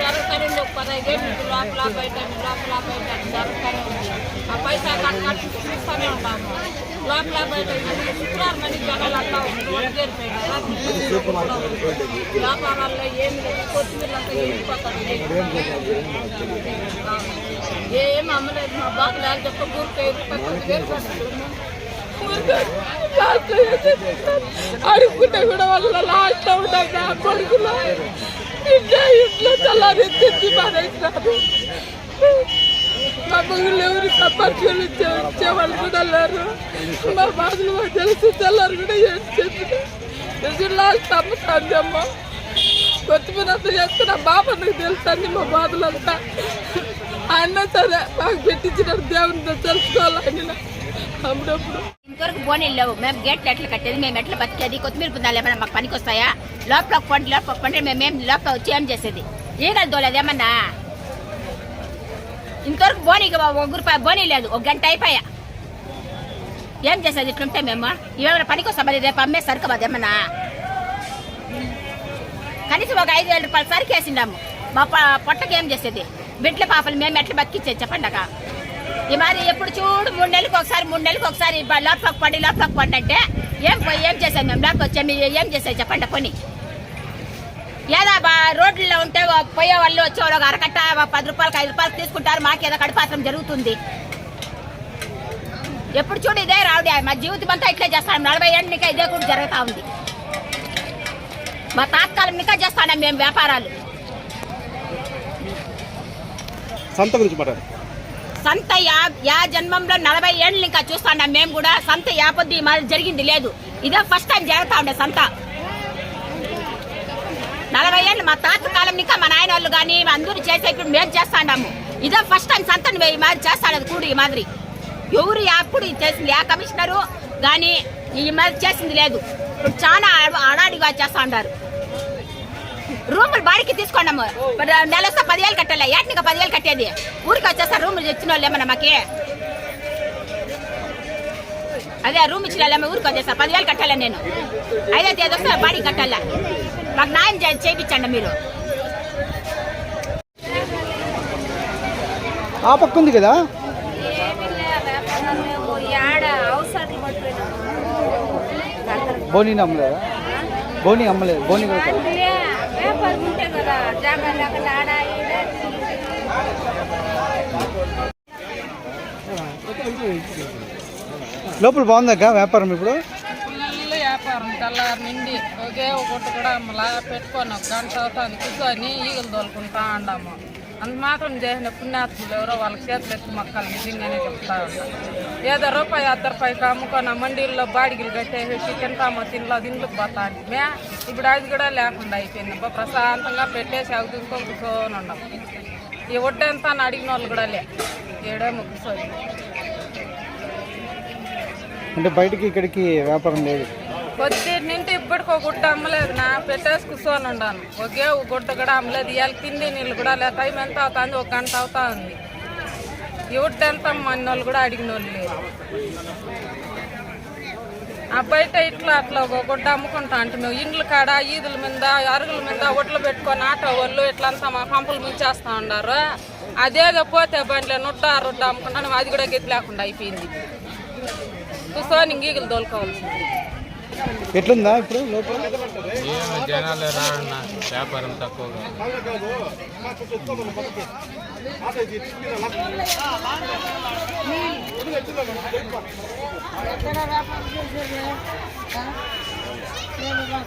జరుగుతానే ఉంది. 15 లోపల బయట జరుగుతానే ఉంది. ఆ పైసా కట్టు చూస్తూనే ఉంటాము. లోపల బయట శుక్రవారం మనీ జనాలు అట్లా వ్యాపారాల్లో ఏమి లేదు. కొత్తిమీరంతా వెళ్ళిపోతారు. ఏం అమ్మలేదు. మా బాబు చెప్ప ఊరికే అడుగుకుంటే కూడా వాళ్ళ లాస్ట్ అవుతాం. కొడుకులో ఇంట్లో చల్లారెత్తి మానేసినారు. మా బొగులు ఎవరు తప్పట్లు వచ్చేవాళ్ళు కూడా లేరు. మా బాధలు మాకు తెలిసి తెల్లారు కూడా ఏం చెప్పిన లాస్ట్ అమ్ముతుంది అమ్మ. కొత్తిమీర అంతా చేసుకున్న బాబన్నకు తెలుస్తుంది మా బాధలంతా. ఆయన సరే మాకు పెట్టించినారు. దేవునితో తెలుసుకోవాలి అప్పుడప్పుడు. ఇంతవరకు బోనీలు లేవు. మేము గేట్లు ఎట్లా కట్టేది, మేము ఎట్లా బతికేది, కొత్తిమీర పుందాలు ఏమన్నా మాకు పనికి వస్తాయా? లోపల పండి మేమేం లోపల వచ్చి ఏం చేసేది? ఈగలు దోలేదు ఏమన్నా. ఇంతవరకు బోనీకి 1 రూపాయి బోనీ లేదు. 1 గంట అయిపోయా. ఏం చేసేది? ఇట్లుంటే మేము ఏమైనా పనికి వస్తామని రేపు అమ్మే సరుకు అదేమన్నా. కనీసం ఒక 5,000 రూపాయలు సరుకు వేసిండాము. మా పొట్టకి ఏం చేసేది? బిడ్డల పాపలు మేము ఎట్లా బతికిచ్చేది చెప్పండి అక్క. ఈ మరి ఎప్పుడు చూడు 3 నెలలకు ఒకసారి లోపలకు పండి అంటే ఏం చేసాం మేము? లోపల వచ్చా మీరు ఏం చేసేది చెప్పండి కొని. ఏదా రోడ్లలో ఉంటే పోయే వాళ్ళు వచ్చేవాళ్ళు ఒక అరకట్ట 10 రూపాయలకు 5 రూపాయలు తీసుకుంటారు. మాకేదో కడుపాత్రం జరుగుతుంది. ఎప్పుడు చూడు ఇదే రావుడి. మా జీవితం అంతా ఇట్లే చేస్తాం. 40 ఏళ్ళ నికా ఇదే కూడా జరుగుతూ ఉంది. మా తాత్కాలం నికా చేస్తాం మేము వ్యాపారాలు. సంత గురించి మాట్లాడు. సంత యా జన్మంలో 40 ఏళ్ళు ఇంకా చూస్తాం మేము కూడా. సంత యాపొద్దు ఈ మాదిరి జరిగింది లేదు. ఇదే ఫస్ట్ టైం జరుగుతా ఉండే సంత. 40 ఏళ్ళు మా తాత కాలం ఇంకా మా నాయన వాళ్ళు కానీ అందరూ చేసేప్పుడు మేము చేస్తాము. ఇదే ఫస్ట్ టైం సంతను ఈ మాదిరి చేస్తాడు కూడు. ఈ మాదిరి ఎవరు ఎప్పుడు చేసింది? ఆ కమిషనరు కానీ ఈ మాదిరి చేసింది లేదు. ఇప్పుడు చాలా అడాడిగా చేస్తా ఉంటారు. రూములు బాడికి తీసుకున్నాము. నెల వస్తే 10,000 కట్టాలి. ఏటనిక 10,000 కట్టేది? ఊరికి వచ్చేస్తారు రూములు ఇచ్చిన వాళ్ళు ఏమన్నా మాకి. అదే రూమ్ ఇచ్చిన వాళ్ళు ఊరికి వచ్చేస్తారు. 10,000 కట్టాలి. నేను 5వ తేదీ వస్తే బాడీ కట్టాలా. మాకు న్యాయం చేయించండి మీరు. ఆ పక్క ఉంది కదా బోనీ అమ్మలేదా? బోనీ అమ్మలేదు. బోనీ లోపల బాగుందక్క వ్యాపారం? ఇప్పుడు వ్యాపారం తెల్లారి నిండి ఒకే ఒకటి కూడా అమ్మలా పెట్టుకొని 1 గంట అవుతుంది కూర్చొని ఈగలు తోలుకుంటా ఉండాము. అంత మాత్రం చేసిన పుణ్యాత్ములు ఎవరో వాళ్ళ చేతులు ఎత్తి మొక్కలు నిజంగానే చెప్తా ఉంటాం. ఏదో రూపాయి 10 రూపాయలకి అమ్ముకొని మండీల్లో బాడిగిలు కట్టేసి తింటామో తిండ్లకు పోతా అంటే ఇప్పుడు అది కూడా లేకుండా అయిపోయింది. ప్రశాంతంగా పెట్టేసి అవి తీసుకొని కూర్చొని ఉన్నాము. ఈ వడ్డంతా అడిగిన వాళ్ళు కూడా ఏడేమో కూర్చొని. అంటే బయటికి ఇక్కడికి వ్యాపారం లేదు. పొద్దున్నింటి ఇప్పటికి ఒక గుడ్డ అమ్మలేదు. నా పెట్టేసి కూర్చొని ఉన్నాను. ఒకే ఒక గుడ్డ కూడా అమ్మలేదు. ఇవాళ తిండి నీళ్ళు కూడా లేదు. టైం ఎంత అవుతుంది? 1 గంట అవుతా ఉంది. ఈ వడ్డ ఎంత అన్న వాళ్ళు కూడా అడిగిన వాళ్ళు లేదు. ఆ బయట ఇట్లా అట్లా ఒక గుడ్డ అమ్ముకుంటా అంటే మేము ఇండ్ల కాడ ఈదుల మీద అరుగుల మీద ఒడ్లు పెట్టుకొని ఆటో వాళ్ళు ఇట్లంతా మా పంపులు ముంచేస్తూ ఉన్నారు. అదేదో పోతే బండిలో నుడ్డ రొడ్డ అమ్ముకుంటాను. అది కూడా గతి లేకుండా అయిపోయింది. కూర్చొని ఈగలు తోలుకోవాల్సింది. ఎట్లుందా ఇప్పుడు లోపల? జనాలు రాన్న వ్యాపారం తక్కువగా.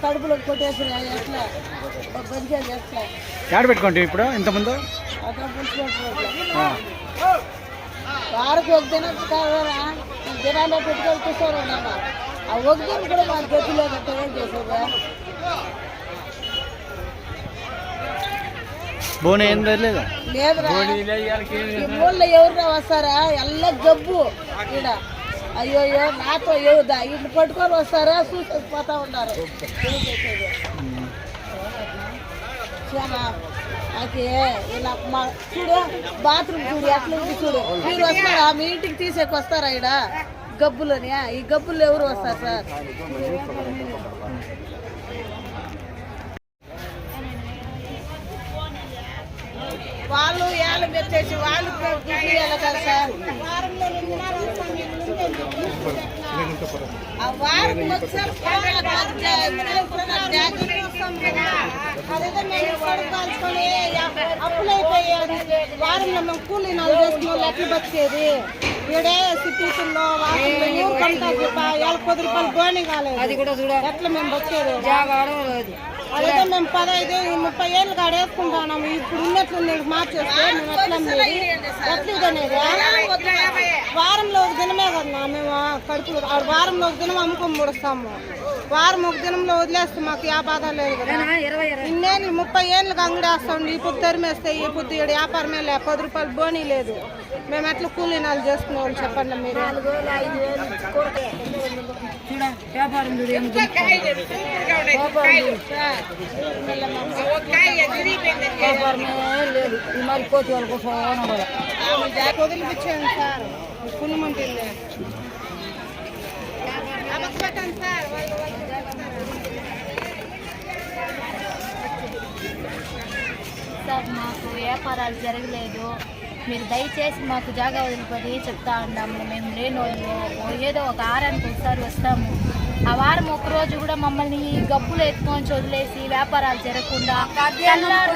కడుపులో కొట్టేసి యాడ పెట్టుకోండి ఇప్పుడు ఇంతకుముందు వారికి 1 దినం దినాల్లో పెట్టుకొని కూర్చొని ఉన్నామా. ఆ 1 దినం కూడా మాకు గతిలేదంటే ఏం చేసేదా? బోనీ ఏం లేదా? లేదురా. ఊళ్ళో ఎవరినా వస్తారా? ఎల్ల జబ్బు ఈడ. అయ్యో నాతో ఏవుదా ఇల్లు పట్టుకొని వస్తారా? చూసేసి పోతా ఉన్నారు. అయితే ఇలా మా చూడు బాత్రూమ్ చూడు ఎట్లా ఉంది చూడు. మీరు వస్తారా? మీ ఇంటికి తీసేకి వస్తారా? ఈడ గబ్బులని ఈ గబ్బులు ఎవరు వస్తారు సార్? వాళ్ళు ఏళ్ళు పెట్టేసి వాళ్ళు వెళ్ళగలరు సార్. ఆ వారం ఒకసారి అదేదో మేము పడుకోవాల్సుకొని అప్పులైపోయాడు. వారంలో మేము కూలీ నాలుగు చేసుకున్న వాళ్ళు ఎట్లా బతికేది? ఈడే సిటీసుల్లో వాటిల్లో ఊరు కొంటారు చెప్ప 10 రూపాయలు బోని కాలేదు. అది కూడా చూడ ఎట్లా మేము బతికేది? అదేదో మేము 15-30 ఏళ్ళు కాడేసుకుంటాము. ఇప్పుడు ఉన్నట్లు మార్చేస్తే మేము ఎట్లా అనేది వారంలో ఒక దినమే కదా మేము కడుపు. వారంలో ఒక దినం అమ్ముకొని ముడుస్తాము. వారం ఒక దినంలో వదిలేస్తే మాకు ఆ బాధ లేదు కదా. ఇన్నేళ్ళు 30 ఏళ్ళకి అంగడి వేస్తాం. ఈ పొద్దు తరిమేస్తే ఈ పొద్దు ఈడ వ్యాపారమే లేదు. 10 రూపాయలు బోనీ లేదు. మేము ఎట్లా కూలీనాలు చేసుకునే వాళ్ళు చెప్పండి మీరు. వదిలిపించాను సార్. పుణ్యమంటుంది సార్. మాకు వ్యాపారాలు జరగలేదు. మీరు దయచేసి మాకు జాగా వదిలిపోయి చెప్తా ఉన్నాము. మేము లేని వాళ్ళు ఏదో ఒక వారానికి ఒకసారి వస్తాము. ఆ వారం ఒక్కరోజు కూడా మమ్మల్ని ఈ గబ్బులు ఎత్తుకొని వదిలేసి వ్యాపారాలు జరగకుండా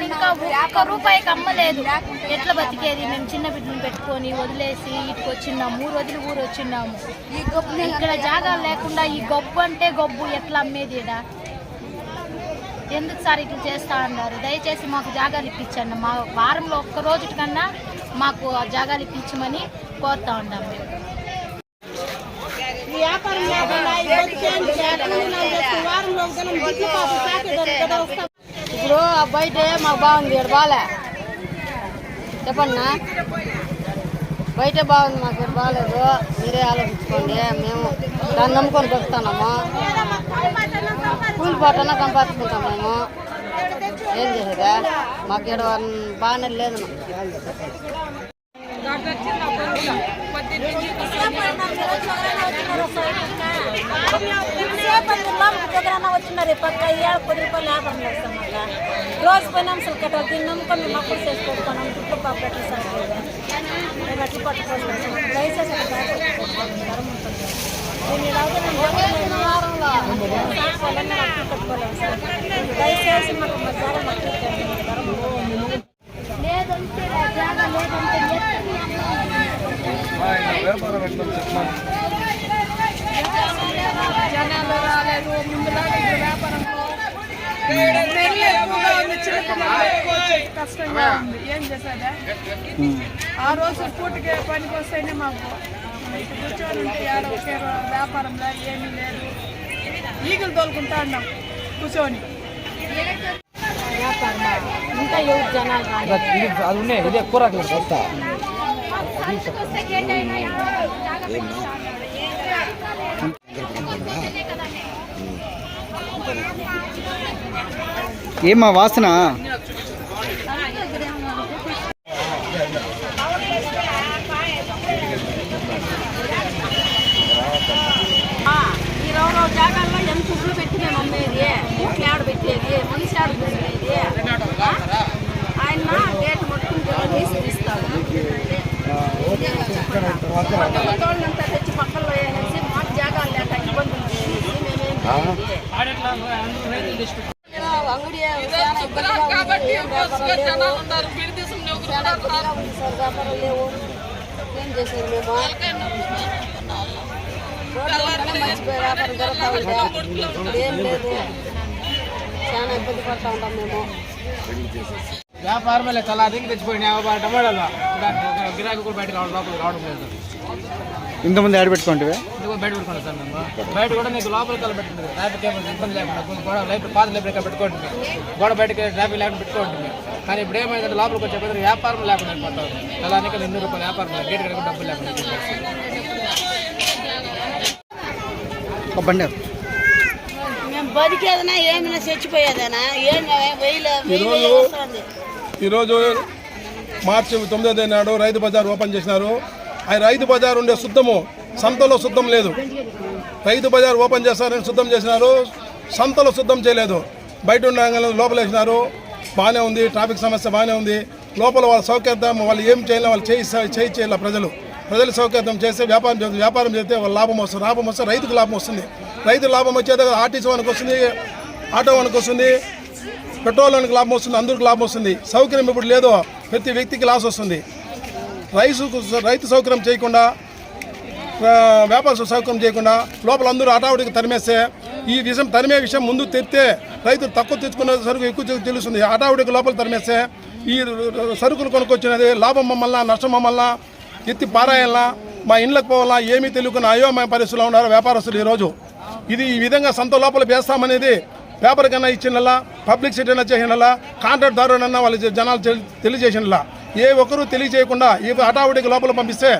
ఇంకా ₹1 అమ్మలేదు. ఎట్లా బతికేది? మేము చిన్న బిడ్డలు పెట్టుకొని వదిలేసి ఇటుకు వచ్చిన్నాము. 3 రోజులు ఊరు వచ్చిన్నాము. ఈ గబ్బు ఇక్కడ జాగాలు లేకుండా ఈ గబ్బు అంటే గబ్బు ఎట్లా అమ్మేది? ఇడా ఎందుకు సార్ ఇట్లా చేస్తా అన్నారు? దయచేసి మాకు జాగాలు ఇప్పించండి. మా వారంలో ఒక్క రోజు కన్నా మాకు జాగాలు ఇప్పించమని కోరుతా ఉన్నాం మేము. ఇప్పుడు బయట మాకు బాగుంది, ఇక్కడ బాగాలే చెప్పండి. బయట బాగుంది, మాకు ఇక్కడ బాగాలేదు. మీరే ఆలోచించుకోండి. మేము దాన్ని నమ్ముకొని బతుకుతున్నాము. కూలి పాటన్నా సంపాదించుకుంటాం. మేము ఏం చేసేదా? మాకు ఇక్కడ బాగానే లేదు. వచ్చినారు పక్క 10 రూపాయలు వ్యాపారం చేస్తాం. రోజు పోయినాం అసలు కట్టాలి. దీన్ని నమ్ముకొని మేము అప్పుడు చేసి పెట్టుకున్నాం. చుట్టూ పాపట్లు సార్ మేము అట్లా పట్టుకోవచ్చు. దయచేసి ధరం ఉంటుంది. దీన్ని పెట్టుకోలేము సార్. దయచేసి మాకు ధరం లేదంటే జాగా లేదంటే జనాలు రాలేదు. ముందులాగా వ్యాపారం కష్టంగా ఉంది. ఏం చేసేదా? ఆ రోజు పూటకి పనికి వస్తేనే మాకు కూర్చొని ఉంటే ఒకే వ్యాపారంలో ఏమీ లేదు. ఈగలు తోలుకుంటా ఉన్నాం కూర్చొని. ఇంకా ఎవరు జనాలు ఏమా వాసన? ఈ రోజు జాగాల్లో ఎంత ఉడ్లు పెట్టి మేము అమ్మేది, ఊట్లు ఆడ పెట్టేది, మనిషి ఆడ పెట్టేది. ఆయన గేట్ మొత్తం తీస్తాడు. తోళ్ళంతా తెచ్చి పక్కల్లో వేసి మాకు జాగాలు లేక ఇబ్బందులు చేసి కాబట్టి లేవు. ఏం చేసేది? మేము మంచి వ్యాపారం జరుగుతూ ఉంటే ఏం లేదు. చాలా ఇబ్బంది పడుతూ ఉంటాం మేము. వ్యాపారమే చాలా అధిక తెచ్చిపోయినా టమాటాలు గిరాకీ కూడా బయట రావడం లేదు. ఇంతమంది యాడ్ పెట్టుకుంటే ఇందుకు బయట పెట్టుకున్నాం సార్. మేము బయట కూడా నీకు లోపల కల పెట్టుకుంటుంది. ట్రాఫిక్ ఏమైనా ఇబ్బంది లేకుండా గోడ లైబ్రరీ పాత లైబ్రరీ ఇక్కడ పెట్టుకోండి. గోడ బయటకి ట్రాఫిక్ లేకుండా పెట్టుకోండి. కానీ ఇప్పుడు ఏమైందంటే లోపలికి వచ్చే పెద్ద వ్యాపారం లేకుండా అయిపోతారు. అలానే ₹200 వ్యాపారం గేట్ కనుక డబ్బులు లేకుండా బండి. మేము బతికేదనా ఏమైనా చచ్చిపోయేదనా? ఈరోజు మార్చి 9వ తేదీ నాడు రైతు బజార్ ఓపెన్ చేసినారు. ఆ రైతు బజార్ ఉండే శుద్ధము సంతలో శుద్ధం లేదు. రైతు బజార్ ఓపెన్ చేస్తారని శుద్ధం చేసినారు, సంతలో శుద్ధం చేయలేదు. బయట ఉన్న లోపల వేసినారు, బాగానే ఉంది. ట్రాఫిక్ సమస్య బాగానే ఉంది. లోపల వాళ్ళ సౌకర్యం వాళ్ళు ఏం చేయాలి, వాళ్ళు చేయాలి. ప్రజలు సౌకర్యం చేస్తే వ్యాపారం చేస్తే వాళ్ళ లాభం వస్తే రైతుకు లాభం వస్తుంది. రైతు లాభం వచ్చేది ఆర్టీసీ వానికి వస్తుంది, ఆటో వానికి వస్తుంది, పెట్రోల్ వానికి లాభం వస్తుంది, అందరికి లాభం వస్తుంది. సౌకర్యం ఇప్పుడు లేదు, ప్రతి వ్యక్తికి లాస్ వస్తుంది. రైతు సౌకర్యం చేయకుండా, వ్యాపార సౌకర్యం చేయకుండా లోపల అందరూ ఆటావుడికి తరిమేస్తే ఈ విషయం తరిమే విషయం ముందు తెరితే రైతు తక్కువ తెచ్చుకునే సరుకు ఎక్కువ తెలుస్తుంది. ఆటావుడికి లోపల తరిమేస్తే ఈ సరుకులు కొనుక్కొచ్చినది లాభం మమ్మల్ని నష్టం మమ్మల్ని ఎత్తి పారాయాలన్నా మా ఇండ్లకు పోవాలా ఏమీ తెలియకుండా అయోమయ పరిస్థితుల్లో ఉన్నారు వ్యాపారస్తులు ఈరోజు. ఇది ఈ విధంగా సంత లోపల వేస్తామనేది పేపర్ కన్నా ఇచ్చినలా, పబ్లిక్ సిటీనా చేసినలా, కాంట్రాక్ట్ దారునన్నా వాళ్ళ జనాలు తెలియజేసినలా, ఏ ఒక్కరూ తెలియజేయకుండా ఈ హఠావుడికి లోపల పంపిస్తే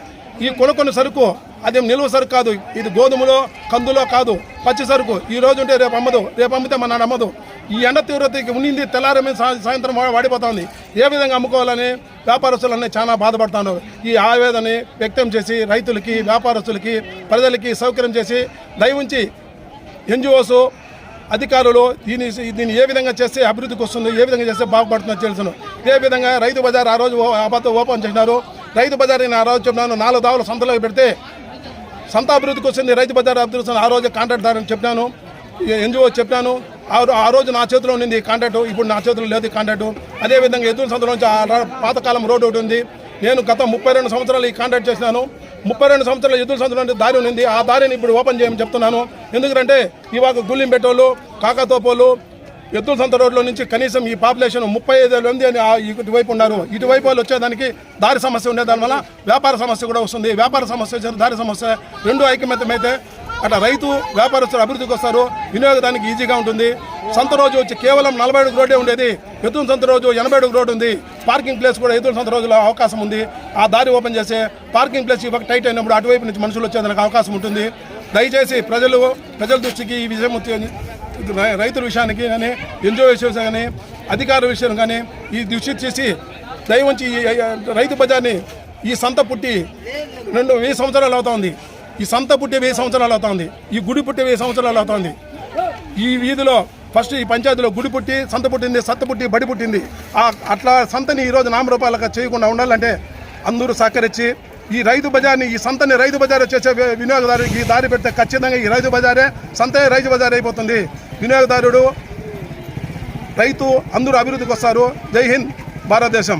ఈ కొనుక్కున్న సరుకు అదేం నిల్వ సరుకు కాదు. ఇది గోధుమలో కందులో కాదు, పచ్చి సరుకు. ఈ రోజు ఉంటే రేపు అమ్మదు, రేపు అమ్మితే మన నాడు అమ్మదు. ఈ ఎండ తీవ్రతకి ఉండింది తెల్లారమే సాయంత్రం వాడిపోతుంది. ఏ విధంగా అమ్ముకోవాలని వ్యాపారస్తులన్నీ చాలా బాధపడుతున్నారు. ఈ ఆవేదనని వ్యక్తం చేసి రైతులకి, వ్యాపారస్తులకి, ప్రజలకి సౌకర్యం చేసి దయవుంచి ఎన్జిఓస్ అధికారులు దీన్ని ఏ విధంగా చేస్తే అభివృద్ధికి వస్తుంది, ఏ విధంగా చేస్తే బాగుపడుతుందో తెలుసును. ఇదే విధంగా రైతు బజార్ ఆ రోజు ఓపెన్ చేసినారు. రైతు బజార్ నేను ఆ రోజు చెప్పినాను, 4 దావులు సంతలోకి పెడితే సంత అభివృద్ధికి వస్తుంది, రైతు బజార్ అభివృద్ధి వస్తుంది. ఆ రోజు కాంట్రాక్ట్ దారని చెప్పినాను, ఎన్జిఓ చెప్పినాను. ఆ రోజు నా చేతిలో ఉండింది కాంట్రాక్టు, ఇప్పుడు నా చేతిలో లేదు కాంట్రాక్టు. అదేవిధంగా ఎదురు సంతలో నుంచి పాతకాలం రోడ్డు ఒకటి ఉంది. నేను గత 32 సంవత్సరాలు ఈ కాంట్రాక్ట్ చేసినాను. 32 సంవత్సరాలు ఎదురు సంవత్సరాలు దారి ఉంది. ఆ దారిని ఇప్పుడు ఓపెన్ చేయమని చెప్తున్నాను. ఎందుకంటే ఇవాళ గుళ్ళింపెట్టోళ్ళు, కాకతోపోలు, ఎద్దుల సంత రోడ్లో నుంచి కనీసం ఈ పాపులేషన్ 35 మంది అని ఇటువైపు ఉన్నారు. ఇటువైపు వాళ్ళు వచ్చేదానికి దారి సమస్య ఉండే దానివల్ల వ్యాపార సమస్య కూడా వస్తుంది. వ్యాపార సమస్య, దారి సమస్య రెండు ఐకమత్యమైతే అట్లా రైతు వ్యాపారస్తులు అభివృద్ధికి వస్తారు, వినియోగదానికి ఈజీగా ఉంటుంది. సంత రోజు వచ్చి కేవలం 40 అడుగు రోడ్డే ఉండేది, ఎద్దుల సంత రోజు 80 అడుగు రోడ్డు ఉంది. పార్కింగ్ ప్లేస్ కూడా ఎద్దుల సంత రోజులో అవకాశం ఉంది. ఆ దారి ఓపెన్ చేస్తే పార్కింగ్ ప్లేస్ ఇవ్వక టైట్ అయినప్పుడు అటువైపు నుంచి మనుషులు వచ్చేదానికి అవకాశం ఉంటుంది. దయచేసి ప్రజల దృష్టికి ఈ విషయం రైతుల విషయానికి కానీ, ఎన్జిఓ విషయం కానీ, అధికారుల విషయం కానీ ఈ దృష్టి చేసి దయవంచి రైతు బజార్ని ఈ సంత పుట్టి 2000 సంవత్సరాలు అవుతుంది. ఈ సంత పుట్టి 1000 సంవత్సరాలు అవుతుంది. ఈ గుడి పుట్టి 1000 సంవత్సరాలు అవుతుంది. ఈ వీధిలో ఫస్ట్ ఈ పంచాయతీలో గుడి పుట్టి, సంత పుట్టింది, సత్త పుట్టి, బడి పుట్టింది. అట్లా సంతని ఈరోజు నామరూపాలుగా చేయకుండా ఉండాలంటే అందరూ సహకరించి ఈ రైతు బజార్ని, ఈ సంతని రైతు బజార్ చేసే వినియోగదారుడికి ఈ దారి పెడితే ఖచ్చితంగా ఈ రైతు బజారే సంతే రైతు బజార్ అయిపోతుంది. వినియోగదారుడు, రైతు అందరూ అభివృద్ధికి వస్తారు. జై హింద్, భారతదేశం.